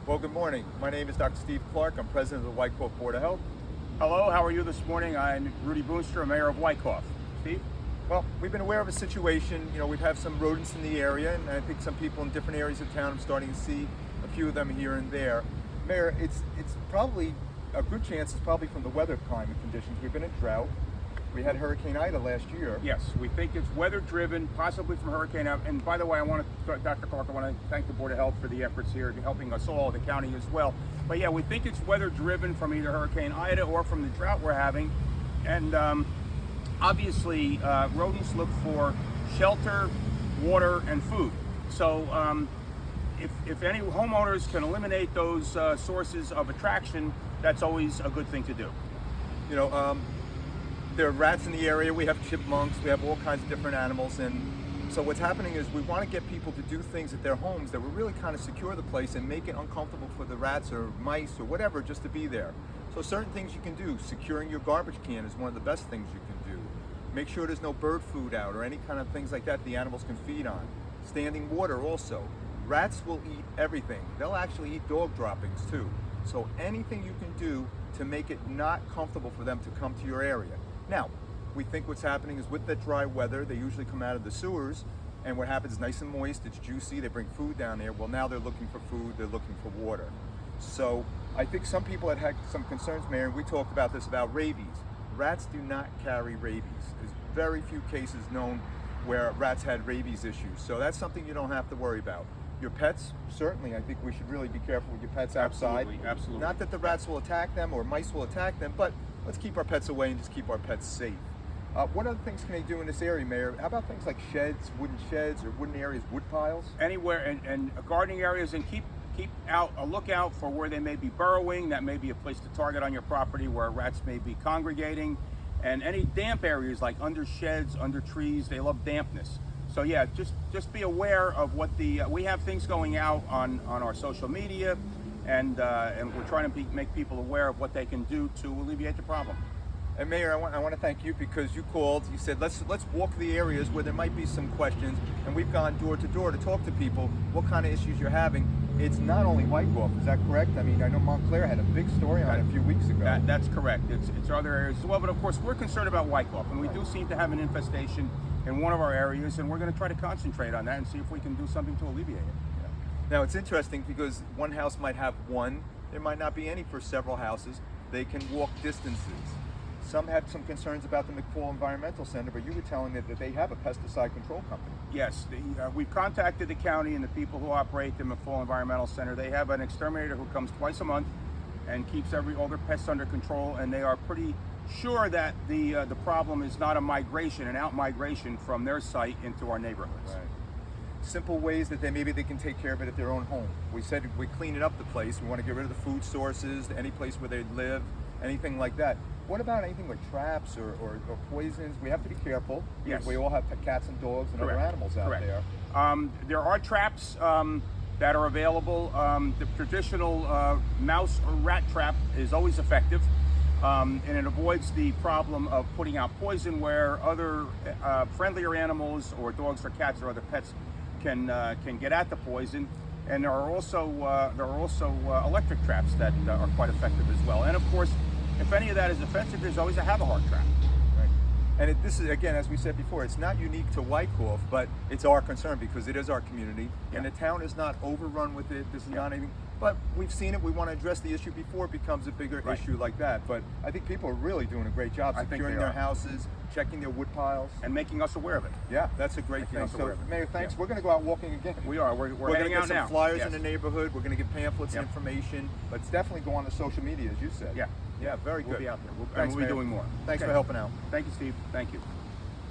Well, good morning. My name is Dr. Steve Clarke. I'm president of the Wyckoff Board of Health. Hello, how are you this morning? I'm Rudy Boonstra, mayor of Wyckoff. Steve? Well, we've been aware of a situation. We've had some rodents in the area, and I think some people in different areas of town are starting to see a few of them here and there. Mayor, it's probably a good chance it's probably from the weather climate conditions. We've been in drought. We had Hurricane Ida last year. Yes, we think it's weather driven, possibly from Hurricane Ida. And by the way, Dr. Clarke, I want to thank the Board of Health for the efforts here, helping us all, the county as well. But yeah, we think it's weather driven from either Hurricane Ida or from the drought we're having. And obviously, rodents look for shelter, water, and food. So if any homeowners can eliminate those sources of attraction, that's always a good thing to do. There are rats in the area, we have chipmunks, we have all kinds of different animals, and so what's happening is we want to get people to do things at their homes that will really kind of secure the place and make it uncomfortable for the rats or mice or whatever just to be there. So certain things you can do. Securing your garbage can is one of the best things you can do. Make sure there's no bird food out or any kind of things like that the animals can feed on. Standing water also. Rats will eat everything. They'll actually eat dog droppings too. So anything you can do to make it not comfortable for them to come to your area. Now, we think what's happening is with the dry weather, they usually come out of the sewers, and what happens is nice and moist, it's juicy, they bring food down there. Well, now they're looking for food, they're looking for water. So I think some people had some concerns, Mayor, and we talked about this, about rabies. Rats do not carry rabies. There's very few cases known where rats had rabies issues. So that's something you don't have to worry about. Your pets, certainly, I think we should really be careful with your pets outside. Absolutely. Not that the rats will attack them or mice will attack them, but let's keep our pets away and just keep our pets safe. What other things can they do in this area, Mayor? How about things like sheds, wooden sheds, or wooden areas, wood piles? Anywhere, and gardening areas, and keep out a lookout for where they may be burrowing. That may be a place to target on your property where rats may be congregating. And any damp areas like under sheds, under trees, they love dampness. So yeah, just be aware of what we have things going out on our social media, and we're trying to make people aware of what they can do to alleviate the problem. And Mayor, I want to thank you because you called. You said let's walk the areas where there might be some questions, and we've gone door to door to talk to people what kind of issues you're having. It's not only Wyckoff, is that correct? I mean, I know Montclair had a big story on it a few weeks ago. That's correct. It's other areas as well, but of course we're concerned about Wyckoff, and we do seem to have an infestation in one of our areas, and we're going to try to concentrate on that and see if we can do something to alleviate it. Now it's interesting because one house might have one, there might not be any for several houses. They can walk distances. Some had some concerns about the McFall Environmental Center, but you were telling me that they have a pesticide control company. Yes, we've contacted the county and the people who operate the McFall Environmental Center. They have an exterminator who comes twice a month and keeps all their pests under control, and they are pretty sure that the problem is not an out-migration from their site into our neighborhoods. Right. Simple ways that maybe they can take care of it at their own home. We said we clean it up the place. We want to get rid of the food sources, any place where they live, anything like that. What about anything like traps or poisons? We have to be careful. Yes. We all have cats and dogs and other animals out there. There are traps that are available. The traditional mouse or rat trap is always effective, and it avoids the problem of putting out poison where other friendlier animals or dogs or cats or other pets can get at the poison. And there are also electric traps that are quite effective as well. And of course, if any of that is offensive, there's always a have-a-heart trap. Right. And this is, again, as we said before, it's not unique to Wyckoff, but it's our concern because it is our community, and the town is not overrun with it. This is not anything. But we've seen it. We want to address the issue before it becomes a bigger issue like that. But I think people are really doing a great job securing their houses, checking their wood piles, and making us aware of it. Yeah, that's a great thing. So, Mayor, thanks. We're going to go out walking again. We are. We're going to get some flyers Yes. in the neighborhood. We're going to give pamphlets and information. But it's definitely go on the social media, as you said. Yeah. Yeah, very good. We'll be out there. Thanks, we'll be Mayor. doing more. Thanks for helping out. Thank you, Steve. Thank you.